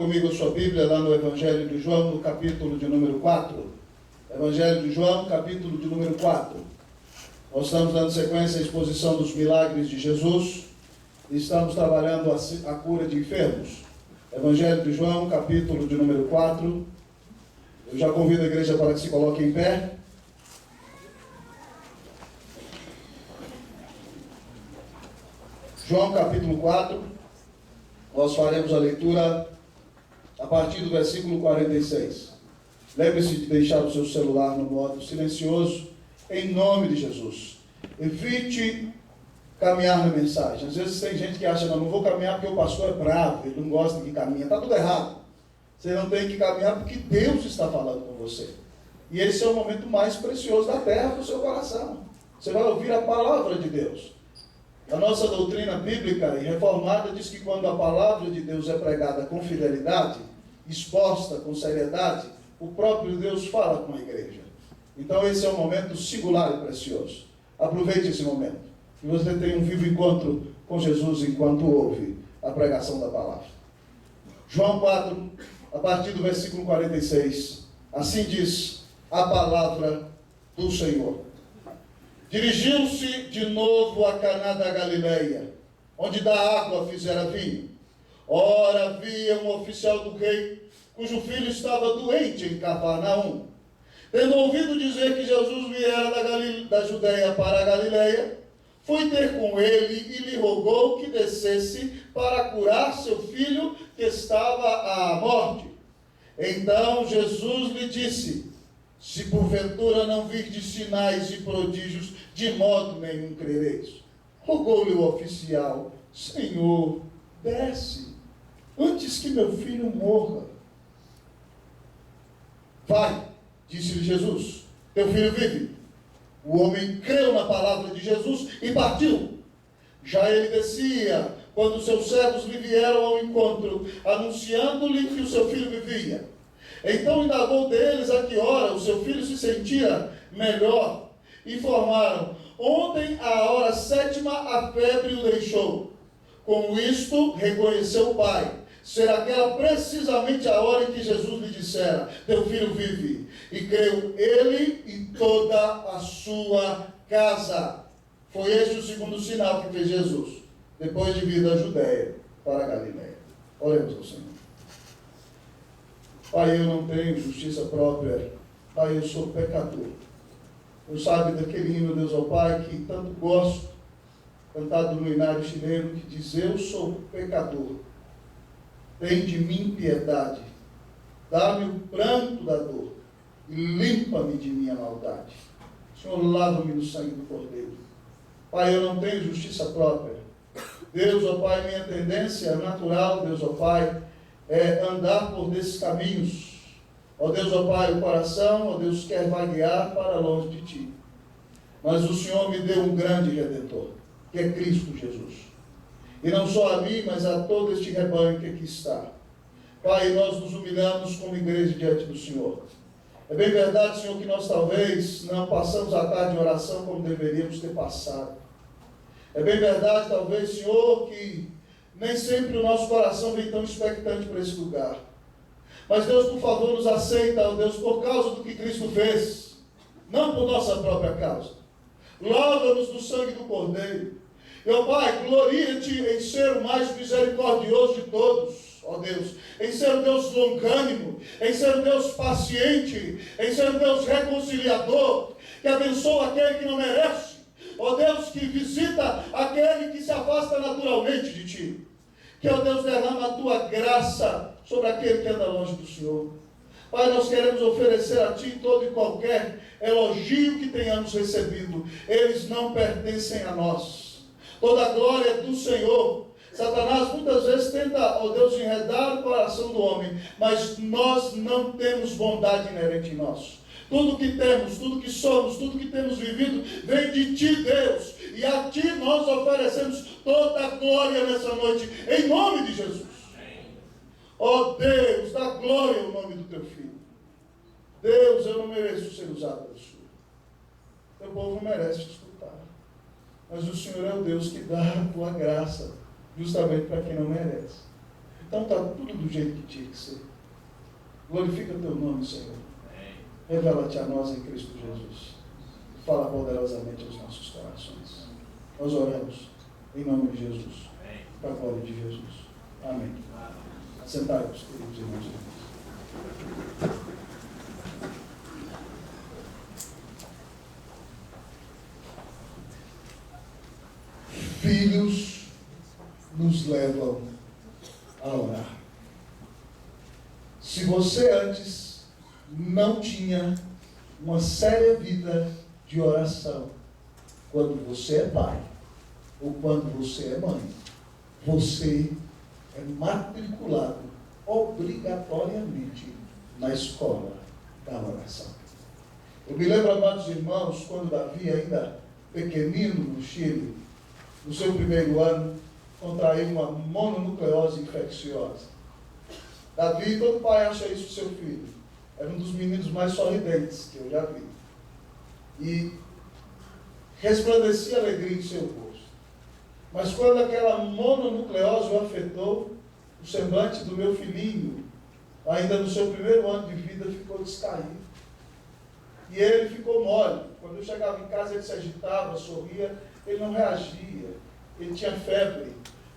Comigo a sua Bíblia lá no Evangelho de João, no capítulo de número 4. Evangelho de João, capítulo de número 4. Nós estamos dando sequência à exposição dos milagres de Jesus e estamos trabalhando a cura de enfermos. Evangelho de João, capítulo de número 4. Eu já convido a igreja para que se coloque em pé. João, capítulo 4. Nós faremos a leitura a partir do versículo 46. Lembre-se de deixar o seu celular no modo silencioso, em nome de Jesus. Evite caminhar na mensagem. Às vezes tem gente que acha, não vou caminhar porque o pastor é bravo, ele não gosta que caminha. Está tudo errado. Você não tem que caminhar porque Deus está falando com você. E esse é o momento mais precioso da terra para o seu coração. Você vai ouvir a palavra de Deus. A nossa doutrina bíblica e reformada diz que quando a palavra de Deus é pregada com fidelidade, exposta com seriedade, o próprio Deus fala com a igreja. Então esse é um momento singular e precioso. Aproveite esse momento. E você tem um vivo encontro com Jesus enquanto ouve a pregação da palavra. João 4, a partir do versículo 46. Assim diz a palavra do Senhor. Dirigiu-se de novo a Caná da Galileia, onde da água fizera vinho. Ora, havia um oficial do rei, cujo filho estava doente em Cafarnaum. Tendo ouvido dizer que Jesus viera da Judeia para a Galileia, foi ter com ele e lhe rogou que descesse para curar seu filho que estava à morte. Então Jesus lhe disse: se porventura não virdes sinais e prodígios, de modo nenhum crereis. Rogou-lhe o oficial: Senhor, desce, antes que meu filho morra. Vai, disse-lhe Jesus, teu filho vive. O homem creu na palavra de Jesus e partiu. Já ele descia, quando seus servos lhe vieram ao encontro, anunciando-lhe que o seu filho vivia. Então indagou deles a que hora o seu filho se sentia melhor. Informaram: ontem, à hora 7ª, a febre o deixou. Com isto, reconheceu o pai ser aquela precisamente a hora em que Jesus lhe dissera: teu filho vive. E creu ele e toda a sua casa. Foi este o segundo sinal que fez Jesus, depois de vir da Judeia para a Galileia. Oremos ao Senhor. Pai, eu não tenho justiça própria. Pai, eu sou pecador. Eu sabe daquele hino, Deus ao Pai, que tanto gosto, cantado no hinário chileno, que diz: eu sou pecador. Tem de mim piedade. Dá-me o pranto da dor e limpa-me de minha maldade. Senhor, lava-me no sangue do Cordeiro. Pai, eu não tenho justiça própria. Deus, ó Pai, minha tendência natural, Deus, ó Pai, é andar por desses caminhos. Ó Deus, ó Pai, o coração, ó Deus, quer vaguear para longe de Ti. Mas o Senhor me deu um grande Redentor, que é Cristo Jesus. E não só a mim, mas a todo este rebanho que aqui está. Pai, nós nos humilhamos como igreja diante do Senhor. É bem verdade, Senhor, que nós talvez não passamos a tarde em oração como deveríamos ter passado. É bem verdade, talvez, Senhor, que nem sempre o nosso coração vem tão expectante para esse lugar. Mas Deus, por favor, nos aceita, ó Deus, por causa do que Cristo fez, não por nossa própria causa. Lava-nos no sangue do Cordeiro. E, ó Pai, gloria-te em ser o mais misericordioso de todos, ó Deus, em ser o Deus longânimo, em ser o Deus paciente, em ser o Deus reconciliador, que abençoa aquele que não merece, ó Deus, que visita aquele que se afasta naturalmente de Ti. Que, ó Deus, derrama a Tua graça sobre aquele que anda longe do Senhor. Pai, nós queremos oferecer a Ti todo e qualquer elogio que tenhamos recebido. Eles não pertencem a nós. Toda a glória é do Senhor. Satanás muitas vezes tenta, ó Deus, enredar o coração do homem, mas nós não temos bondade inerente em nós. Tudo que temos, tudo que somos, tudo que temos vivido, vem de Ti, Deus. E a Ti nós oferecemos toda a glória nessa noite, em nome de Jesus. Ó Deus, dá glória ao nome do Teu Filho. Deus, eu não mereço ser usado pelo Senhor. Teu povo merece te escutar. Mas o Senhor é o Deus que dá a Tua graça, justamente para quem não merece. Então está tudo do jeito que tinha que ser. Glorifica teu nome, Senhor. Revela-te a nós em Cristo Jesus. Fala poderosamente aos nossos corações. Nós oramos em nome de Jesus. Para a glória de Jesus. Amém. Sentai-vos, queridos irmãos e irmãs. Filhos nos levam a orar. Se você antes não tinha uma séria vida de oração, quando você é pai ou quando você é mãe, você é matriculado obrigatoriamente na escola da oração. Eu me lembro, amados irmãos, quando Davi, ainda pequenino no Chile, no seu primeiro ano, contraiu uma mononucleose infecciosa. Davi, todo pai acha isso do seu filho. Era um dos meninos mais sorridentes que eu já vi. E resplandecia alegria em seu rosto. Mas quando aquela mononucleose o afetou, o semblante do meu filhinho, ainda no seu primeiro ano de vida, ficou descaído. E ele ficou mole. Quando eu chegava em casa, ele se agitava, sorria, ele não reagia. Ele tinha febre.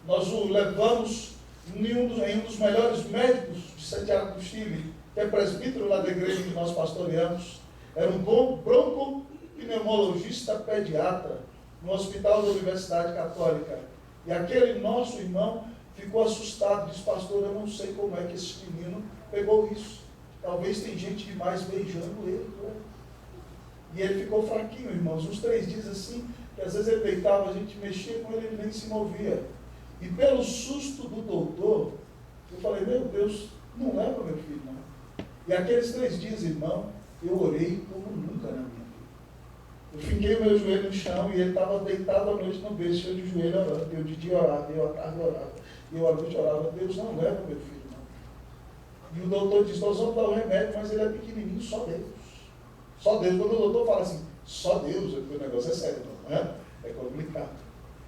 Nós o levamos em um dos melhores médicos de Santiago do Chile, que é presbítero lá da igreja que nós pastoreamos. Era um bom broncopneumologista pediatra no hospital da Universidade Católica. E aquele nosso irmão ficou assustado, disse: pastor, eu não sei como é que esse menino pegou isso. Talvez tem gente demais beijando ele. Né? E ele ficou fraquinho, irmãos, uns 3 dias assim, que às vezes ele deitava, a gente mexia com ele, ele nem se movia. E pelo susto do doutor, eu falei: meu Deus, não leva meu filho, não. E aqueles 3 dias, irmão, eu orei como nunca na minha vida. Eu finquei o meu joelho no chão e ele estava deitado à noite no berço, eu de joelho orando. Eu de dia orava, eu à tarde orava, e eu à noite orava: Deus, não leva meu filho, não. E o doutor disse: nós vamos dar o remédio, mas ele é pequenininho, só Deus. Só Deus. Quando o doutor fala assim, só Deus, o negócio é sério, não é? É complicado.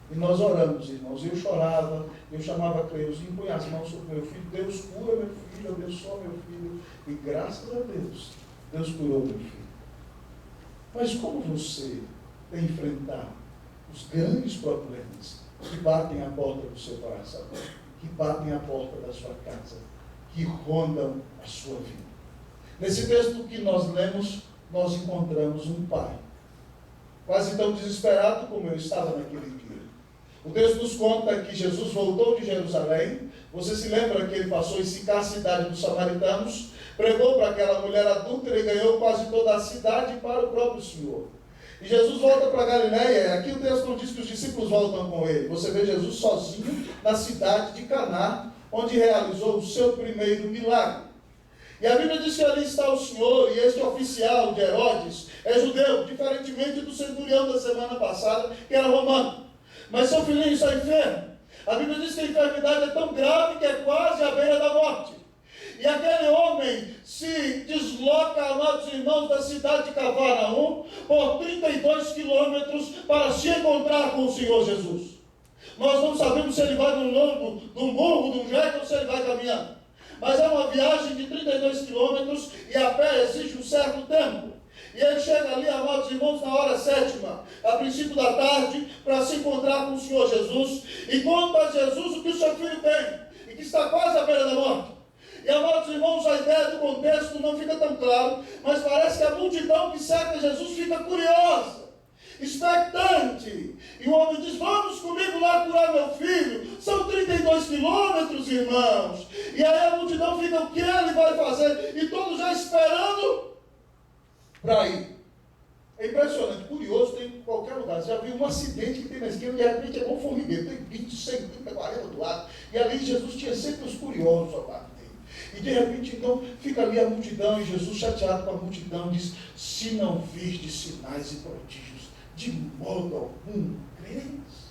E nós oramos, irmãos. Eu chorava, eu chamava a Cleusa, impunha as mãos sobre meu filho: Deus cura meu filho, abençoa meu filho. E graças a Deus, Deus curou meu filho. Mas como você tem enfrentado os grandes problemas que batem a porta do seu coração, que batem a porta da sua casa, que rondam a sua vida? Nesse texto que nós lemos, nós encontramos um pai, quase tão desesperado como eu estava naquele dia. O texto nos conta que Jesus voltou de Jerusalém. Você se lembra que ele passou em Sicar, cidade dos samaritanos, pregou para aquela mulher adúltera e ganhou quase toda a cidade para o próprio Senhor. E Jesus volta para Galiléia. Aqui o texto não diz que os discípulos voltam com ele. Você vê Jesus sozinho na cidade de Caná, onde realizou o seu primeiro milagre. E a Bíblia diz que ali está o Senhor, e este oficial de Herodes é judeu, diferentemente do centurião da semana passada, que era romano. Mas seu filhinho está enfermo. A Bíblia diz que a enfermidade é tão grave que é quase à beira da morte. E aquele homem se desloca, amados irmãos, da cidade de Cafarnaum por 32 quilômetros para se encontrar com o Senhor Jesus. Nós não sabemos se ele vai num lombo, num burro, num jeito, ou se ele vai caminhando. Mas é uma viagem de 32 quilômetros e a pé exige um certo tempo. E ele chega ali, amados irmãos, na hora 7ª, a princípio da tarde, para se encontrar com o Senhor Jesus, e conta a Jesus o que o seu filho tem, e que está quase à beira da morte. E, amados irmãos, a ideia do contexto não fica tão claro, mas parece que a multidão que cerca Jesus fica curiosa, expectante. E o homem diz: vamos comigo lá curar meu filho. São 32 quilômetros, irmãos. E aí a multidão fica: o que ele vai fazer? E todos já esperando para ir. É impressionante, curioso, tem em qualquer lugar. Você já viu um acidente que tem na esquina, de repente é bom formigueiro, tem 20, 100, 30, 40 do lado. E ali Jesus tinha sempre os curiosos ao lado dele. E de repente, então, fica ali a multidão, e Jesus, chateado com a multidão, diz: se não virdes sinais e prodígios, de modo algum crereis.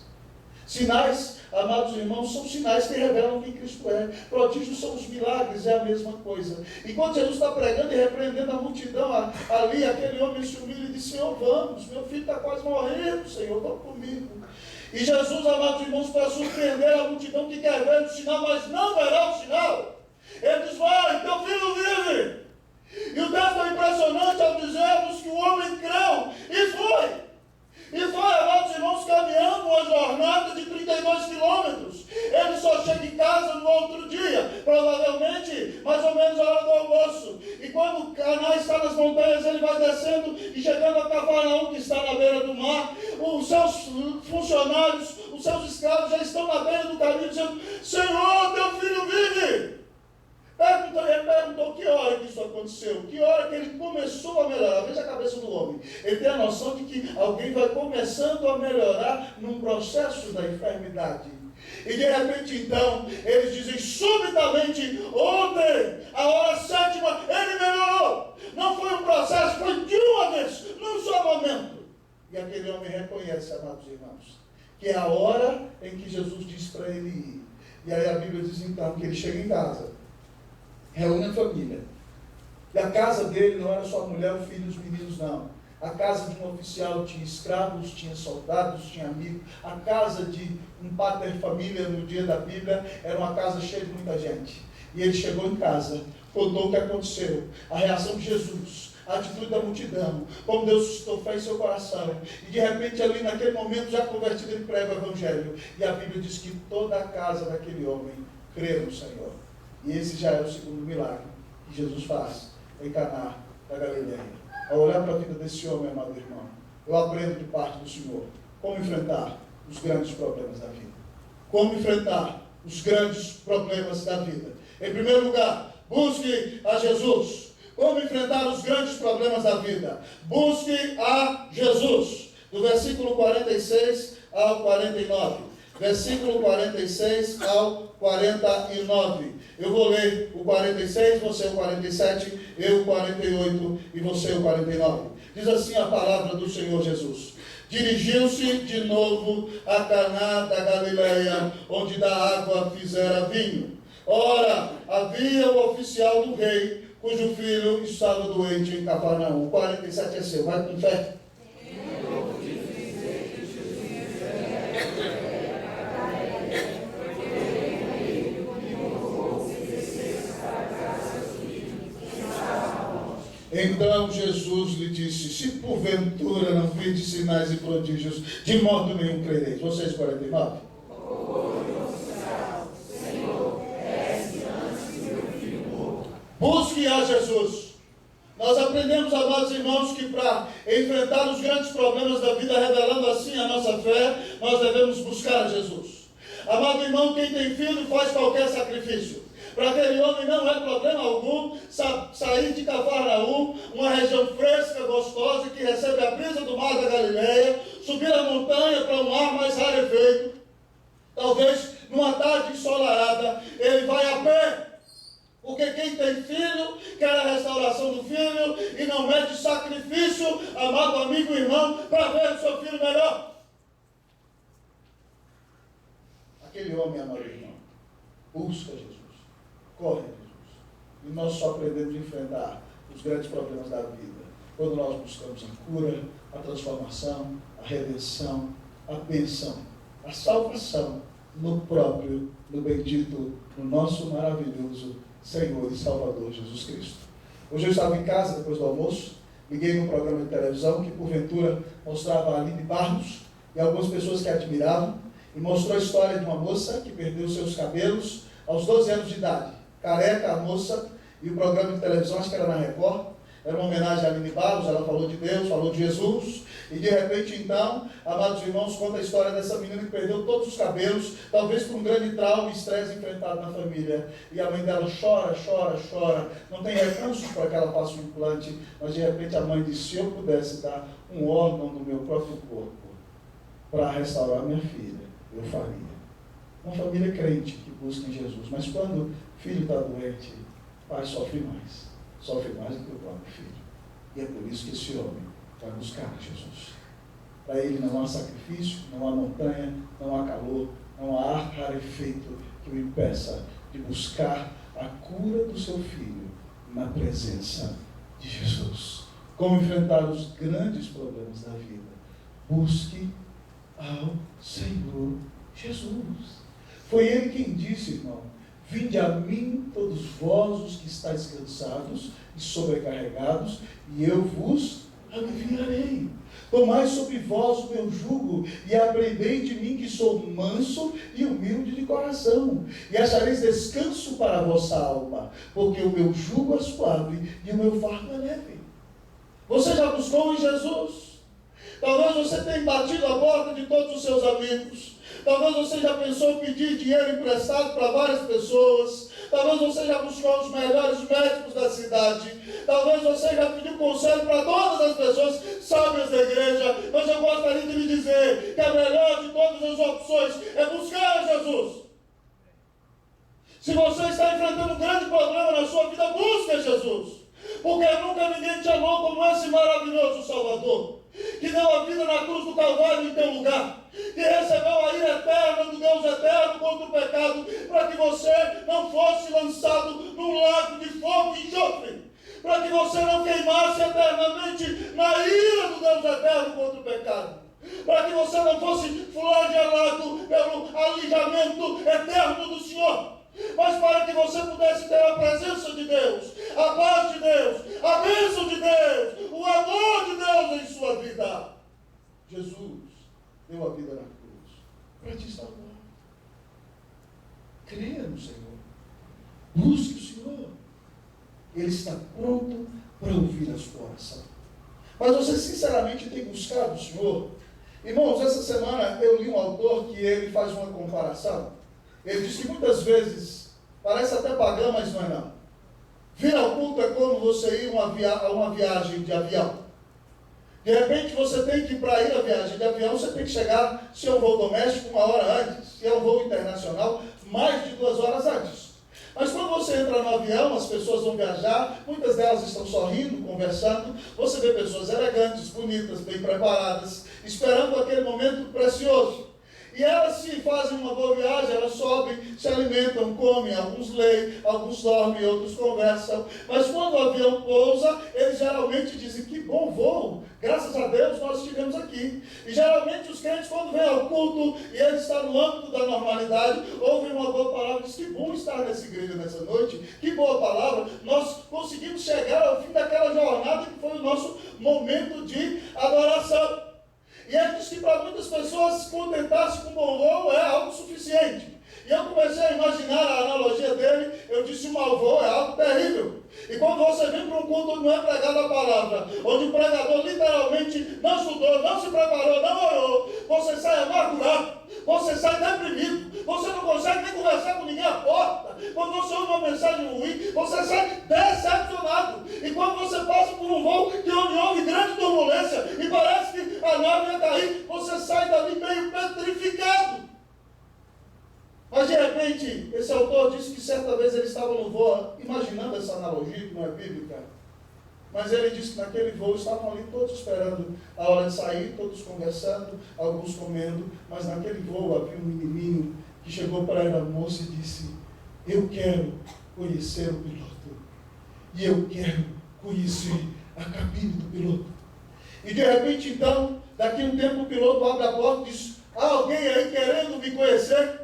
Sinais, amados irmãos, são sinais que revelam quem Cristo é. Prodígios são os milagres, é a mesma coisa. E quando Jesus está pregando e repreendendo a multidão, ali aquele homem se humilha e diz: Senhor, vamos, meu filho está quase morrendo, Senhor, vamos comigo. E Jesus, amados irmãos, para surpreender a multidão que quer ver o sinal, mas não verá o sinal, ele diz: vai, teu filho vive. E o texto é impressionante ao dizermos que o homem creu e foi. E foi, amados irmãos, caminhando uma jornada de 32 quilômetros. Ele só chega em casa no outro dia, provavelmente mais ou menos a hora do almoço. E quando Caná está nas montanhas, ele vai descendo e chegando a Cafarnaum, que está na beira do mar. Os seus funcionários, os seus escravos já estão na beira do caminho, dizendo: Senhor, teu filho vive. Ele perguntou que hora que isso aconteceu, que hora que ele começou a melhorar. Veja a cabeça do homem. Ele tem a noção de que alguém vai começando a melhorar num processo da enfermidade. E de repente então, eles dizem: subitamente, ontem, a hora 7ª, ele melhorou. Não foi um processo, foi de uma vez, num só momento. E aquele homem reconhece, amados irmãos, que é a hora em que Jesus diz para ele ir. E aí a Bíblia diz então que ele chega em casa, reúne a família. E a casa dele não era só a mulher, o filho e os meninos, não. A casa de um oficial tinha escravos, tinha soldados, tinha amigos. A casa de um pater família no dia da Bíblia era uma casa cheia de muita gente. E ele chegou em casa, contou o que aconteceu, a reação de Jesus, a atitude da multidão, como Deus suscitou fé em seu coração. E de repente ali naquele momento, já convertido, ele prega o Evangelho. E a Bíblia diz que toda a casa daquele homem crê no Senhor. E esse já é o segundo milagre que Jesus faz em Caná da Galileia. Ao olhar para a vida desse homem, amado irmão, eu aprendo de parte do Senhor como enfrentar os grandes problemas da vida. Como enfrentar os grandes problemas da vida. Em primeiro lugar, busque a Jesus. Como enfrentar os grandes problemas da vida? Busque a Jesus. Do versículo 46 ao 49. Versículo 46 ao 49. Eu vou ler o 46, você o 47, eu o 48 e você o 49. Diz assim a palavra do Senhor Jesus: dirigiu-se de novo a Caná da Galileia, onde da água fizera vinho. Ora, havia o oficial do rei, cujo filho estava doente em Cafarnaum. O 47 é seu, vai com fé. Então Jesus lhe disse: se porventura não vides sinais e prodígios, de modo nenhum crereis. Vocês 49? Busque a Jesus. Nós aprendemos, amados irmãos, que para enfrentar os grandes problemas da vida, revelando assim a nossa fé, nós devemos buscar a Jesus. Amado irmão, quem tem filho faz qualquer sacrifício. Para aquele homem não é problema algum sair de Cafarnaum, uma região fresca, gostosa, que recebe a brisa do mar da Galileia, subir a montanha para um ar mais rarefeito. Talvez numa tarde ensolarada, ele vai a pé. Porque quem tem filho quer a restauração do filho e não mede sacrifício, amado amigo e irmão, para ver o seu filho melhor. Aquele homem, amado irmão, busca Jesus, corre a Jesus. E nós só aprendemos a enfrentar os grandes problemas da vida quando nós buscamos a cura, a transformação, a redenção, a bênção, a salvação no próprio, no bendito, no nosso maravilhoso Senhor e Salvador Jesus Cristo. Hoje eu estava em casa depois do almoço, liguei num programa de televisão que porventura mostrava a Aline Barros e algumas pessoas que a admiravam, e mostrou a história de uma moça que perdeu seus cabelos aos 12 anos de idade, careca a moça, e o programa de televisão, acho que era na Record, era uma homenagem a Aline Barros. Ela falou de Deus, falou de Jesus, e de repente então, amados irmãos, conta a história dessa menina que perdeu todos os cabelos, talvez por um grande trauma e estresse enfrentado na família, e a mãe dela chora, não tem recursos para que ela faça um implante, mas de repente a mãe disse: se eu pudesse dar um órgão do meu próprio corpo para restaurar minha filha, eu faria. Uma família crente que busca em Jesus, mas quando o filho está doente, o pai sofre mais do que o próprio filho. E é por isso que esse homem vai buscar Jesus. Para ele não há sacrifício, não há montanha, não há calor, não há ar rarefeito que o impeça de buscar a cura do seu filho na presença de Jesus. Como enfrentar os grandes problemas da vida? Busque ao Senhor Jesus. Foi Ele quem disse, irmão: vinde a mim todos vós os que estáis cansados e sobrecarregados, e eu vos aliviarei. Tomai sobre vós o meu jugo e aprendei de mim, que sou manso e humilde de coração, e achareis descanso para a vossa alma, porque o meu jugo é suave e o meu fardo é leve. Você já buscou em Jesus? Talvez você tenha batido a porta de todos os seus amigos. Talvez você já pensou em pedir dinheiro emprestado para várias pessoas. Talvez você já buscou os melhores médicos da cidade. Talvez você já pediu conselho para todas as pessoas sábias da igreja. Mas eu gostaria de lhe dizer que a melhor de todas as opções é buscar a Jesus. Se você está enfrentando um grande problema na sua vida, busque Jesus. Porque nunca ninguém te amou como esse maravilhoso Salvador, que deu a vida na cruz do Calvário em teu lugar, que recebeu a ira eterna do Deus eterno contra o pecado, para que você não fosse lançado num lago de fogo e enxofre, para que você não queimasse eternamente na ira do Deus eterno contra o pecado, para que você não fosse flagelado pelo alijamento eterno do Senhor, mas para que você pudesse ter a presença de Deus, a paz de Deus, a bênção de Deus, o amor de Deus em sua vida. Jesus deu a vida na cruz para te salvar. Creia no Senhor. Busque o Senhor. Ele está pronto para ouvir a sua oração. Mas você sinceramente tem buscado o Senhor? Irmãos, essa semana eu li um autor que ele faz uma comparação. Ele diz que muitas vezes, parece até pagã, mas não é não. Vir ao culto é como você ir a uma viagem de avião. De repente você tem que, para ir à viagem de avião, você tem que chegar, se é um voo doméstico, 1 hora antes. Se é um voo internacional, mais de 2 horas antes. Mas quando você entra no avião, as pessoas vão viajar, muitas delas estão sorrindo, conversando, você vê pessoas elegantes, bonitas, bem preparadas, esperando aquele momento precioso. E elas, se fazem uma boa viagem, elas sobem, se alimentam, comem, alguns leem, alguns dormem, outros conversam. Mas quando o avião pousa, eles geralmente dizem: que bom voo, graças a Deus nós estivemos aqui. E geralmente os crentes, quando vêm ao culto e ele está no âmbito da normalidade, ouvem uma boa palavra e dizem: que bom estar nessa igreja nessa noite, que boa palavra, nós conseguimos chegar ao fim daquela jornada que foi o nosso momento de adoração. E ele diz que para muitas pessoas se contentar-se com um bom voo é algo suficiente. E eu comecei a imaginar a analogia dele. Eu disse: o mau voo é algo terrível. E quando você vem para um culto onde não é pregada a palavra, onde o pregador literalmente não estudou, não se preparou, não orou, você sai amargurado, você sai deprimido, você não consegue nem conversar com ninguém à porta. Quando você ouve uma mensagem ruim, você sai decepcionado. E quando você passa por um voo onde houve grande turbulência e parece que a nave ia cair, você sai dali meio petrificado. Mas de repente, esse autor disse que certa vez ele estava no voo, imaginando essa analogia que não é bíblica, mas ele disse que naquele voo estavam ali todos esperando a hora de sair, todos conversando, alguns comendo, mas naquele voo havia um menininho que chegou para a moça e disse: eu quero conhecer o piloto, e eu quero conhecer a cabine do piloto. E de repente então, daqui a um tempo o piloto abre a porta e diz: há alguém aí querendo me conhecer?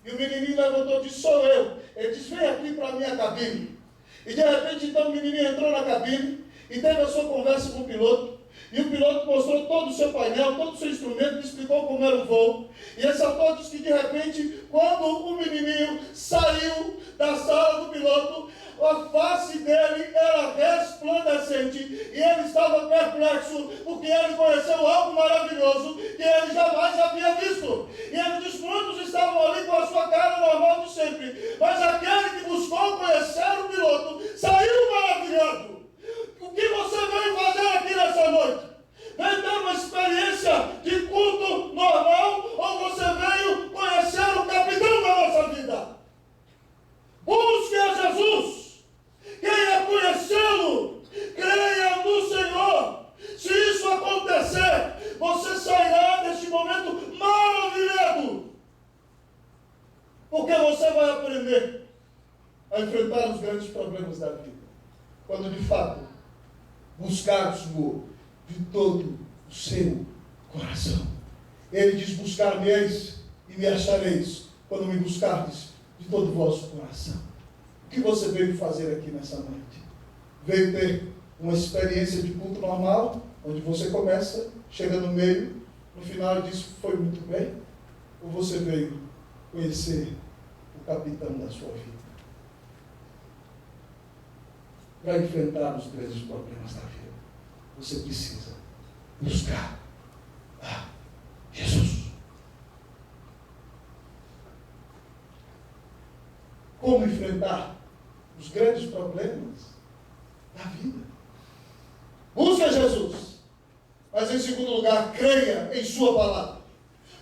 E o menininho levantou e disse: sou eu. Ele disse: vem aqui para a minha cabine. E de repente então o menininho entrou na cabine e teve a sua conversa com o piloto. E o piloto mostrou todo o seu painel, todo o seu instrumento, explicou como era o voo. E esse autor disse que de repente, quando o menininho saiu da sala do piloto, a face dele era resplandecente e ele estava perplexo, porque ele conheceu algo maravilhoso que ele jamais havia visto. E ele diz: muitos estavam ali com a sua cara normal de sempre, mas aquele que buscou conhecer o piloto saiu maravilhado. O que você veio fazer aqui nessa noite? Veio ter uma experiência de culto normal, ou você veio conhecer o capitão da nossa vida? Busque a Jesus. Queira conhecê-lo, creia no Senhor. Se isso acontecer, você sairá deste momento maravilhado, porque você vai aprender a enfrentar os grandes problemas da vida, quando de fato buscar o Senhor de todo o seu coração. Ele diz: buscar-me-eis e me achareis, quando me buscardes de todo o vosso coração. O que você veio fazer aqui nessa noite? Veio ter uma experiência de culto normal, onde você começa, chega no meio, no final diz: foi muito bem? Ou você veio conhecer o capitão da sua vida? Para enfrentar os grandes problemas da vida, você precisa buscar a Jesus. Como enfrentar os grandes problemas da vida? Busca Jesus, mas em segundo lugar, creia em sua palavra.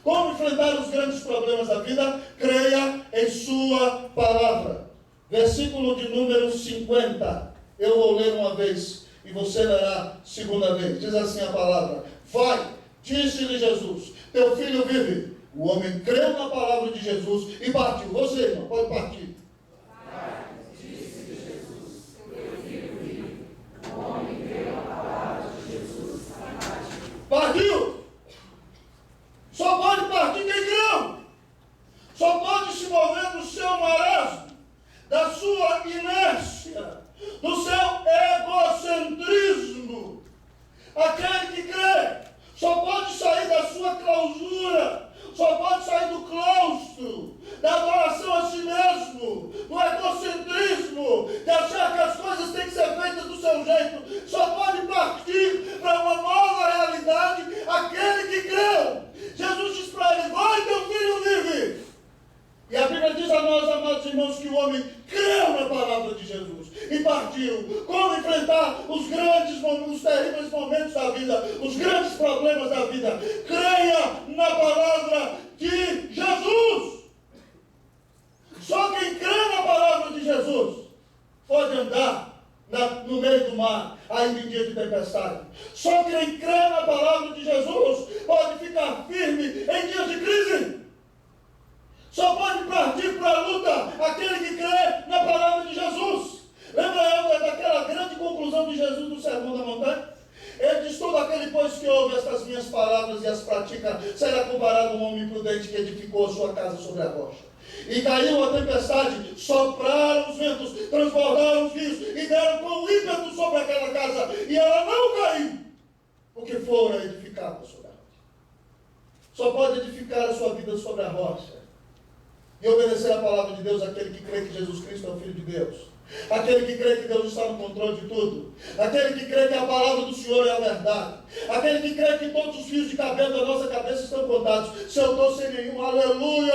Como enfrentar os grandes problemas da vida? Creia em sua palavra. Versículo de número 50. Eu vou ler uma vez e você lerá segunda vez. Diz assim a palavra: vai, disse-lhe Jesus, teu filho vive. O homem creu na palavra de Jesus e partiu. Você, irmão, pode partir. Vai, disse-lhe Jesus, teu filho vive. O homem creu na palavra de Jesus e partiu. Partiu! Só pode partir quem creu. Só pode se mover do seu marasmo, da sua inércia, do seu egocentrismo. Aquele que crê só pode sair da sua clausura, só pode sair do claustro, da adoração a si mesmo, do egocentrismo, de achar que as coisas têm que ser feitas do seu jeito. Só pode partir para uma nova realidade aquele que creu. Jesus diz para ele: vai, teu filho vive. E a Bíblia diz a nós, amados irmãos, que o homem creu na palavra de Jesus e partiu. Como enfrentar os grandes momentos, os terríveis momentos da vida, os grandes problemas da vida? Creia na palavra de Jesus. Só quem crê na palavra de Jesus pode andar no meio do mar, ainda em dia de tempestade. Só quem crê na palavra de Jesus pode ficar firme em dias de crise. Só pode partir para a luta aquele que crê na palavra de Jesus. Lembra daquela grande conclusão de Jesus no Sermão da Montanha? Ele diz: todo aquele, pois, que ouve estas minhas palavras e as pratica, será comparado a um homem prudente que edificou a sua casa sobre a rocha. E caiu a tempestade, sopraram os ventos, transbordaram os rios e deram com ímpeto sobre aquela casa. E ela não caiu, porque fora edificada sobre a rocha. Só pode edificar a sua vida sobre a rocha e obedecer a palavra de Deus aquele que crê que Jesus Cristo é o Filho de Deus. Aquele que crê que Deus está no controle de tudo. Aquele que crê que a palavra do Senhor é a verdade. Aquele que crê que todos os fios de cabelo da nossa cabeça estão contados. Se eu estou sem nenhum, aleluia!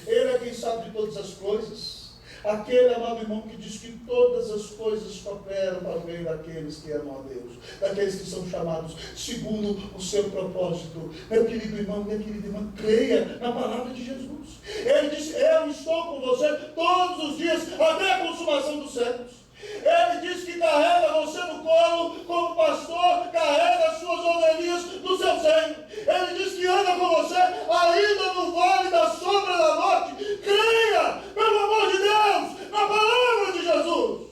Ele é quem sabe de todas as coisas. Aquele, amado irmão, que diz que todas as coisas cooperam para o bem daqueles que amam a Deus, daqueles que são chamados segundo o seu propósito. Meu querido irmão, minha querida irmã, creia na palavra de Jesus. Ele disse: eu estou com você todos os dias, até a consumação dos séculos. Ele diz que carrega você no colo, como pastor carrega as suas ovelhinhas no seu seio. Ele diz que anda com você, ainda no vale da sombra da morte. Creia, pelo amor de Deus, na palavra de Jesus.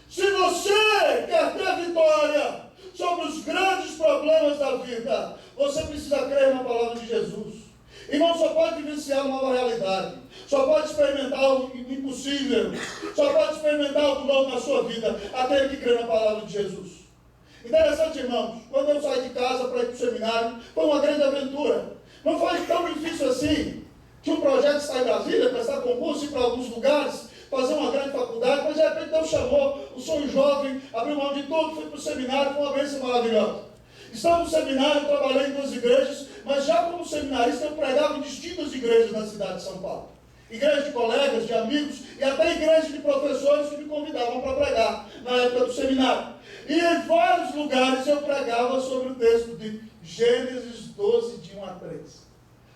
Se você quer ter vitória sobre os grandes problemas da vida, você precisa crer na palavra de Jesus. Irmão, só pode vivenciar uma nova realidade, só pode experimentar o impossível, só pode experimentar algo novo na sua vida aquele que crê na palavra de Jesus. Interessante, irmãos, quando eu saí de casa para ir para o seminário, foi uma grande aventura. Não foi tão difícil assim. Tinha um projeto de sair em Brasília, prestar concurso, ir para alguns lugares, fazer uma grande faculdade, mas de repente Deus chamou, o sonho jovem, abriu mão de tudo, fui para o seminário, foi uma bênção maravilhosa. Estava no seminário, trabalhei em 2 igrejas, mas já como seminarista eu pregava em distintas igrejas na cidade de São Paulo. Igreja de colegas, de amigos e até igreja de professores que me convidavam para pregar na época do seminário. E em vários lugares eu pregava sobre o texto de Gênesis 12, de 1 a 3.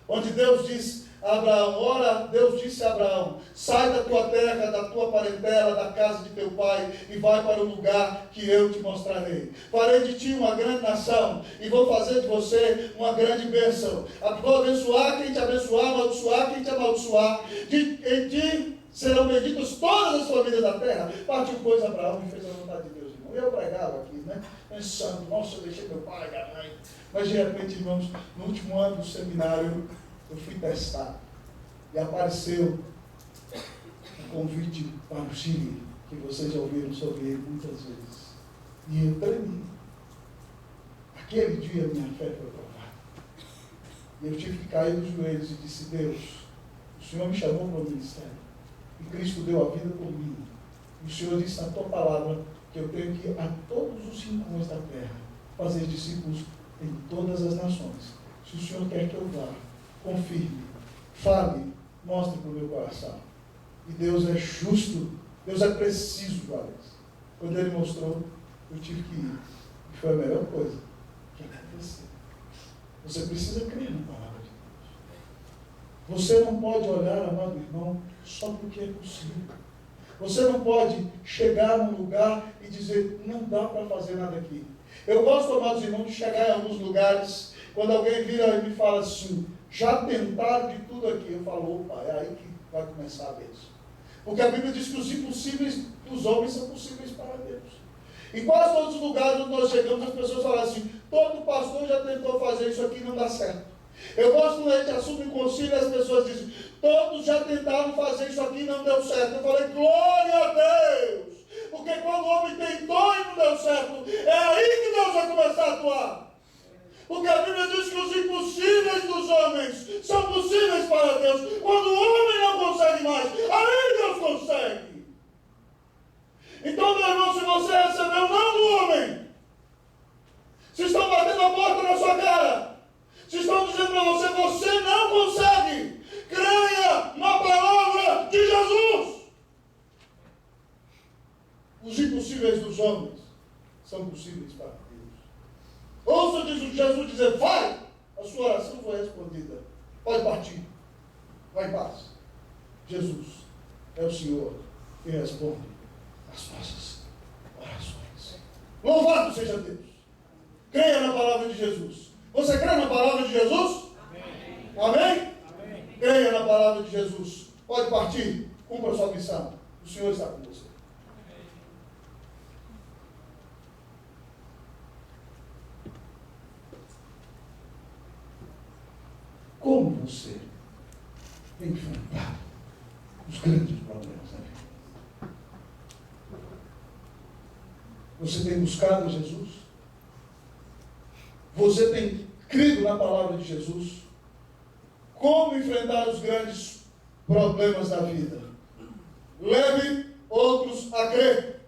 Onde Deus diz a Abraão: ora, Deus disse a Abraão: sai da tua terra, da tua parentela, da casa de teu pai, e vai para o lugar que eu te mostrarei. Farei de ti uma grande nação, e vou fazer de você uma grande bênção. Vou abençoar quem te abençoar, amaldiçoar quem te amaldiçoar. Em ti serão benditas todas as famílias da terra. Partiu, pois, Abraão e fez a vontade de Deus. eu pregava aqui, né? Pensando, nossa, eu deixei meu pai, minha mãe. Mas de repente, irmãos, no último ano do seminário, eu fui testar. E apareceu um convite para o Chile, que vocês já ouviram sobre ele muitas vezes. E eu tremi. Aquele dia minha fé foi provada. E eu tive que cair nos joelhos e disse, Deus, o Senhor me chamou para o ministério. E Cristo deu a vida por mim. E o Senhor disse na tua palavra que eu tenho que ir a todos os rincões da terra, fazer discípulos em todas as nações. Se o Senhor quer que eu vá, confirme, fale, mostre para o meu coração. E Deus é justo, Deus é preciso, Alex. Quando Ele mostrou, eu tive que ir. E foi a melhor coisa que aconteceu. Você precisa crer na palavra de Deus. Você não pode olhar, amado irmão, só porque é possível. Você não pode chegar num lugar e dizer, não dá para fazer nada aqui. Eu gosto, amados irmãos, de chegar em alguns lugares, quando alguém vira e me fala assim, já tentaram de tudo aqui. Eu falo, opa, é aí que vai começar a bênção. Porque a Bíblia diz que os impossíveis dos homens são possíveis para Deus. Em quase todos os lugares onde nós chegamos, as pessoas falam assim, todo pastor já tentou fazer isso aqui e não dá certo. Eu gosto quando a gente assume concílio e as pessoas dizem, todos já tentaram fazer isso aqui e não deu certo. Eu falei, glória a Deus! Porque quando o homem tentou e não deu certo, é aí que Deus vai começar a atuar. Porque a Bíblia diz que os impossíveis dos homens são possíveis para Deus. Quando o homem não consegue mais, aí Deus consegue. Então, meu irmão, se você recebeu o não do homem, se estão batendo a porta na sua cara, se estão dizendo para você, você não consegue, creia na palavra de Jesus. Os impossíveis dos homens são possíveis para Deus. Ouça Jesus dizer, vai, a sua oração foi respondida. Pode partir. Vai em paz. Jesus é o Senhor que responde as nossas orações. Louvado seja Deus. Creia na palavra de Jesus. Você crê na palavra de Jesus? Amém? Amém? Amém. Creia na palavra de Jesus. Pode partir. Cumpra a sua missão. O Senhor está com você. Como você tem enfrentado os grandes problemas da vida? Você tem buscado Jesus? Você tem crido na palavra de Jesus? Como enfrentar os grandes problemas da vida? Leve outros a crer.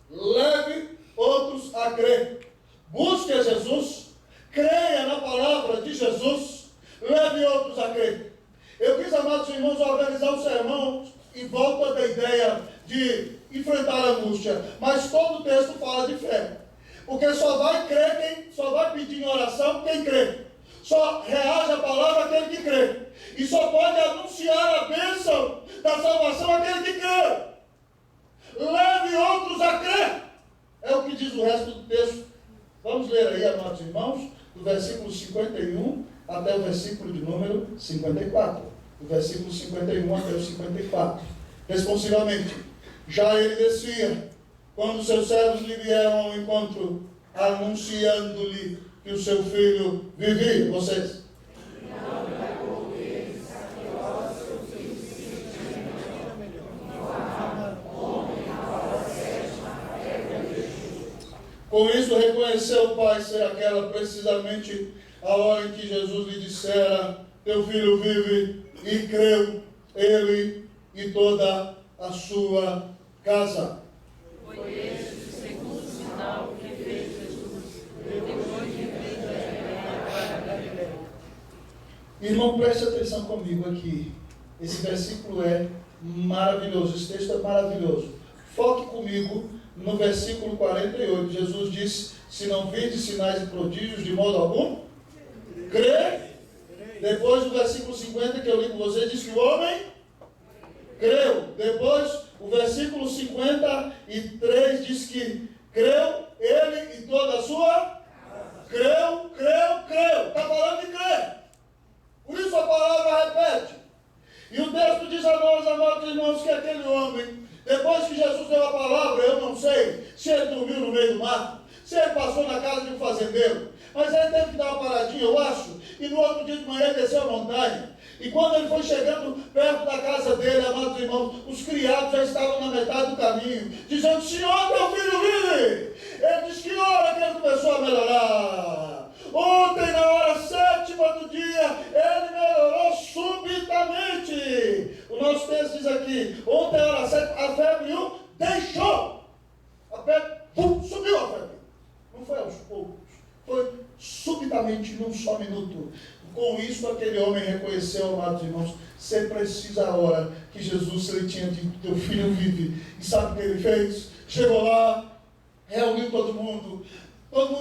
Leve outros a crer. Busque a Jesus. Creia na palavra de Jesus. Leve outros a crer. Eu quis, amados irmãos, organizar um sermão em volta da ideia de enfrentar a angústia. Mas todo o texto fala de fé. Porque só vai crer só vai pedir em oração quem crê. Só reage à palavra aquele que crê. E só pode anunciar a bênção da salvação aquele que crê. Leve outros a crer. É o que diz o resto do texto. Vamos ler aí, amados irmãos, do versículo 51 até o versículo de número 54. Do versículo 51 até o 54. Responsivamente, já ele descia, quando seus servos lhe vieram ao encontro, anunciando-lhe que o seu filho vivia. Vocês? Com isso reconheceu o pai ser aquela precisamente a hora em que Jesus lhe dissera, teu filho vive, e creu ele e toda a sua casa. Foi este o segundo sinal que fez Jesus, depois de vir para Galileia. Irmão, preste atenção comigo aqui. Esse versículo é maravilhoso, esse texto é maravilhoso. Foque comigo no versículo 48. Jesus disse, se não virdes sinais e prodígios de modo algum, crê. Depois do versículo 50 que eu li com vocês, diz que o homem creu. Depois, o versículo 53 diz que creu ele e toda a sua. Creu. Está falando de crer. Por isso a palavra repete. E o texto diz a nós, amados irmãos, que aquele homem, depois que Jesus deu a palavra, eu não sei se ele dormiu no meio do mato, se ele passou na casa de um fazendeiro. Mas ele teve que dar uma paradinha, eu acho, e no outro dia de manhã ele desceu a montanha. E quando ele foi chegando perto da casa dele, amados irmãos, os criados já estavam na metade do caminho, dizendo: Senhor, teu filho vive. Ele disse: que hora que ele começou a melhorar? Ontem, na hora 7ª do dia, ele melhorou subitamente. O nosso texto diz aqui: ontem, na hora 7, a febre o deixou. A febre, subiu a febre. Não foi aos poucos, foi subitamente, num só minuto. Com isso, aquele homem reconheceu, amados irmãos, você precisa a hora que Jesus lhe tinha dito: teu filho vive. E sabe o que ele fez? Chegou lá, reuniu todo mundo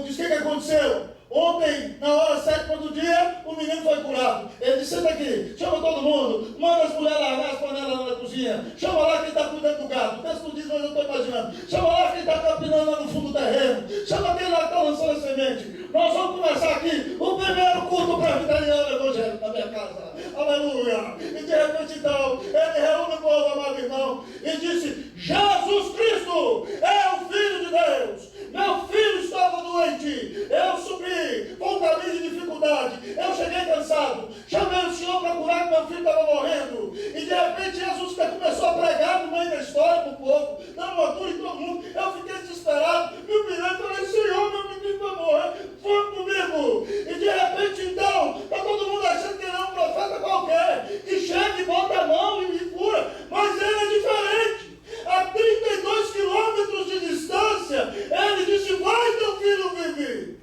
disse: o que aconteceu? Ontem, na hora 7ª do dia, o menino foi curado. Ele disse: senta aqui, chama todo mundo, manda as mulheres lavar as panelas lá na cozinha, chama lá quem está cuidando do gato. O texto não diz, mas eu estou imaginando. Chama lá quem está capinando lá no fundo do terreno, chama quem lá que está lançando a semente. Nós vamos começar aqui o primeiro culto presbiteriano evangélico na minha casa. Aleluia! E de repente, então, ele reúne o povo, amado irmão, e disse: Jesus Cristo é o Filho de Deus. Meu filho estava doente, eu subi com um caminho de dificuldade, eu cheguei cansado, chamei o Senhor para curar que meu filho estava morrendo, e de repente Jesus começou a pregar no meio da história para o povo, dando uma cura em todo mundo. Eu fiquei desesperado, me humilhei e falei: Senhor, meu menino vai morrer, foi comigo. E de repente, então, está todo mundo achando que ele é um profeta qualquer, que chega e bota a mão e cura, mas ele é diferente. A 32 quilômetros de distância, ele disse: vai, teu filho vive.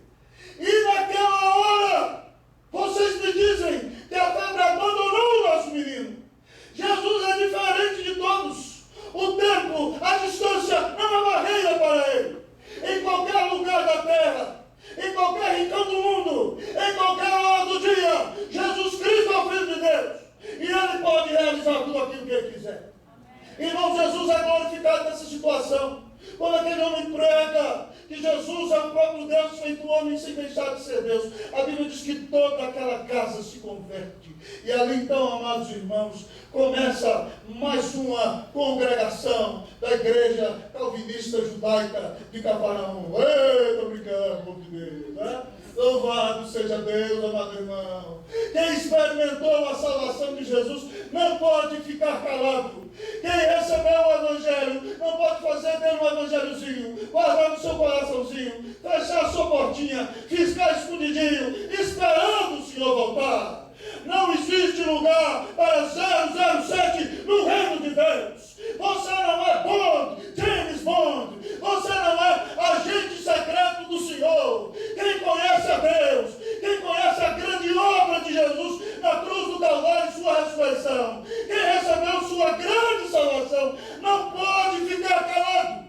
E naquela hora, vocês me dizem que a febre abandonou o nosso menino. Jesus é diferente de todos. O tempo, a distância não é barreira para ele. Em qualquer lugar da terra, em qualquer rincão do mundo, em qualquer hora do dia, Jesus Cristo é o Filho de Deus. E ele pode realizar tudo aquilo que ele quiser. Irmão, Jesus é glorificado nessa situação. Quando aquele homem prega que Jesus é o próprio Deus feito homem sem deixar de ser Deus, a Bíblia diz que toda aquela casa se converte. E ali então, amados irmãos, começa mais uma congregação da igreja calvinista judaica de Cafarnaum. Estou brincando, povo de Deus, né? Louvado seja Deus, amado irmão. Quem experimentou a salvação de Jesus não pode ficar calado. Quem recebeu o Evangelho não pode fazer dele um evangelhozinho, guardar no seu coraçãozinho, fechar a sua portinha, ficar escondidinho, esperando o Senhor voltar. Não existe lugar para 007 no reino de Deus. Você não é Bond, James Bond. Você não é agente secreto do Senhor. Quem conhece a Deus, quem conhece a grande obra de Jesus na cruz do Calvário e sua ressurreição, quem recebeu sua grande salvação, não pode ficar calado.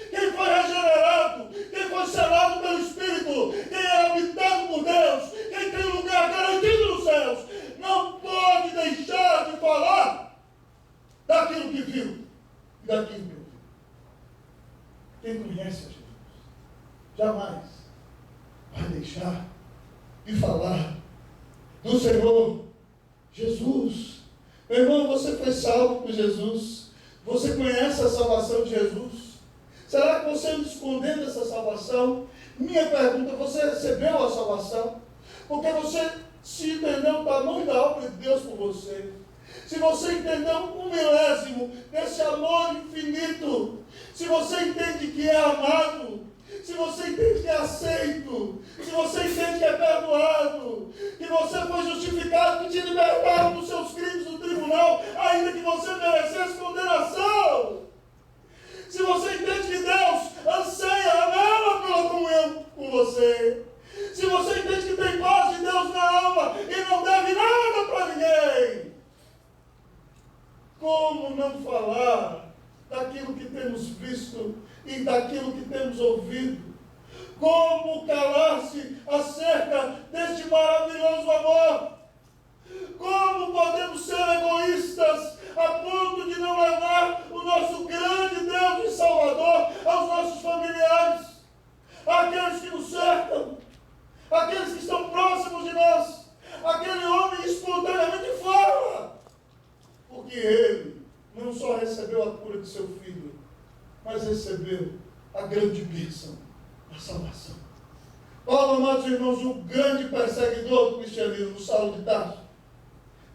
Quem foi regenerado, quem foi selado pelo Espírito, quem é habitado por Deus, quem tem lugar garantido nos céus, não pode deixar de falar daquilo que viu e daquilo que ouviu. Quem conhece a Jesus jamais vai deixar de falar do Senhor Jesus. Meu irmão, você foi salvo por Jesus. Você conhece a salvação de Jesus. Será que você anda escondendo essa salvação? Minha pergunta: você recebeu a salvação? Porque você se entendeu o tamanho da obra de Deus por você. Se você entendeu um milésimo desse amor infinito, se você entende que é amado, se você entende que é aceito, se você entende que é perdoado, que você foi justificado, que te libertaram dos seus crimes no tribunal, ainda que você merecesse condenação. Se você entende que Deus anseia, anela pela comunhão com você. Se você entende que tem paz de Deus na alma e não deve nada para ninguém. Como não falar daquilo que temos visto e daquilo que temos ouvido? Como calar-se acerca deste maravilhoso amor? Como podemos ser egoístas a ponto de não levar o nosso grande Deus e Salvador aos nossos familiares, àqueles que nos cercam, àqueles que estão próximos de nós? Aquele homem espontaneamente fala, porque ele não só recebeu a cura de seu filho, mas recebeu a grande bênção da salvação. Paulo, amados irmãos, o grande perseguidor do cristianismo, Saulo de Tarso,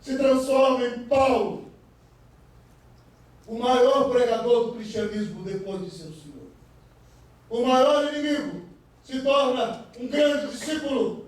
se transforma em Paulo, o maior pregador do cristianismo depois de seu Senhor. O maior inimigo se torna um grande discípulo.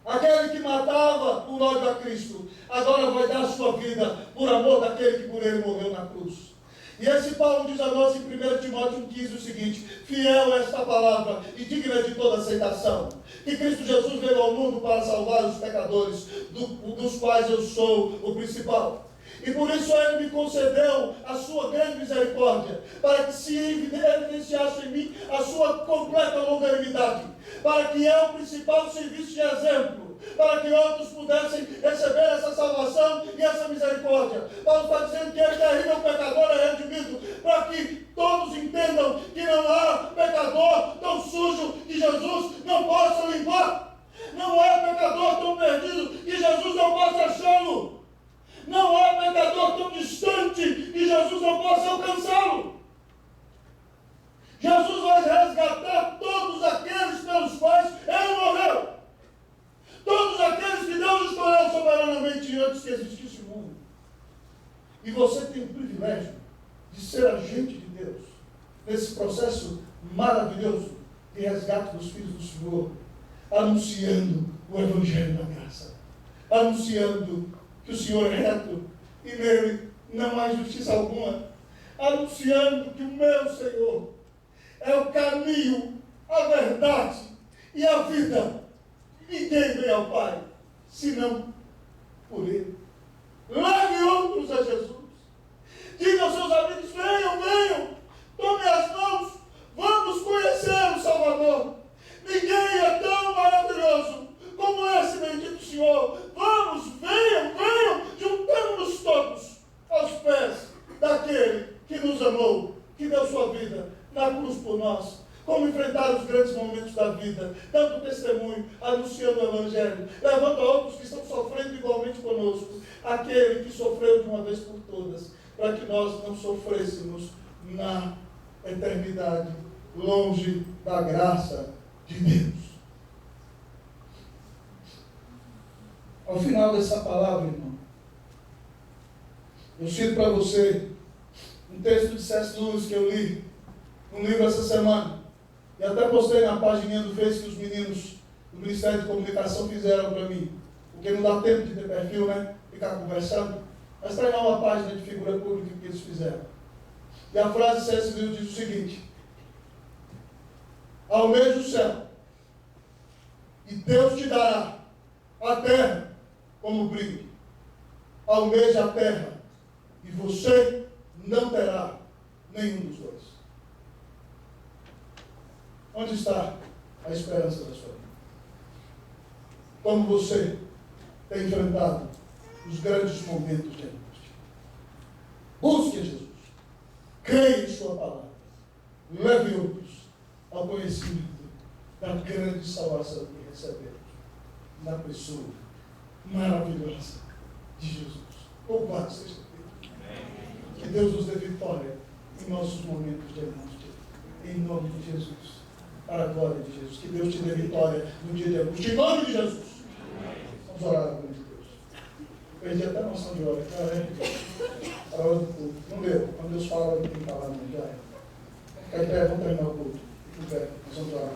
Aquele que matava por ódio a Cristo, agora vai dar sua vida por amor daquele que por ele morreu na cruz. E esse Paulo diz a nós em 1 Timóteo 1,15 o seguinte: fiel é esta palavra e digna de toda aceitação, que Cristo Jesus veio ao mundo para salvar os pecadores, dos quais eu sou o principal. E por isso ele me concedeu a sua grande misericórdia, para que se evidenciasse em mim a sua completa longanimidade, para que eu, principal, servisse de exemplo, para que outros pudessem receber essa salvação e essa misericórdia. Paulo está dizendo que ele terrível pecador é redimido, para que todos entendam que não há pecador tão sujo que Jesus não possa limpar. Não há pecador tão perdido que Jesus não possa achá-lo. Não há pecador tão distante que Jesus não possa alcançá-lo. Jesus vai resgatar todos aqueles pelos quais ele morreu. Todos aqueles que Deus escolheu soberanamente antes que existisse o mundo. E você tem o privilégio de ser agente de Deus nesse processo maravilhoso de resgate dos filhos do Senhor, anunciando o Evangelho da graça, anunciando que o Senhor é reto e nele não há justiça alguma, anunciando que o meu Senhor é o caminho, a verdade e a vida. Ninguém vem ao Pai senão por ele. Leve outros a Jesus. Diga aos seus amigos: venham, venham, tomem as mãos, vamos conhecer o Salvador. Ninguém é tão maravilhoso como esse bendito Senhor. Vamos, venham, venham, juntamos-nos todos aos pés daquele que nos amou, que deu sua vida na cruz por nós. Como enfrentar os grandes momentos da vida, dando testemunho, anunciando o Evangelho, levando a outros que estão sofrendo igualmente conosco, aquele que sofreu de uma vez por todas, para que nós não sofrêssemos na eternidade, longe da graça de Deus. Ao final dessa palavra, irmão, eu cito para você um texto de C.S. Lewis que eu li num livro essa semana, e até postei na página do Face que os meninos do Ministério de Comunicação fizeram para mim, porque não dá tempo de ter perfil, né? Ficar conversando, mas treinar uma página de figura pública que eles fizeram. E a frase de C.S. Lewis diz o seguinte: almeja o céu, e Deus te dará a terra como brinde. Almeja a terra, e você não terá nenhum dos dois. Onde está a esperança da sua vida? Como você tem enfrentado os grandes momentos de angústia? Busque Jesus. Creia em sua palavra. Leve outros ao conhecimento da grande salvação que recebemos na pessoa maravilhosa de Jesus. Louvado seja Deus. Que Deus nos dê vitória em nossos momentos de angústia. Em nome de Jesus. Para a glória de Jesus. Que Deus te dê vitória no dia de angústia. Em nome de Jesus. Vamos orar ao nome de Deus. Perdi até a noção de hora. A hora do culto. Não deu. Quando Deus fala, não tem que falar, não. Já é. Fica em pé, vamos terminar o culto. Fica em pé. Nós vamos orar.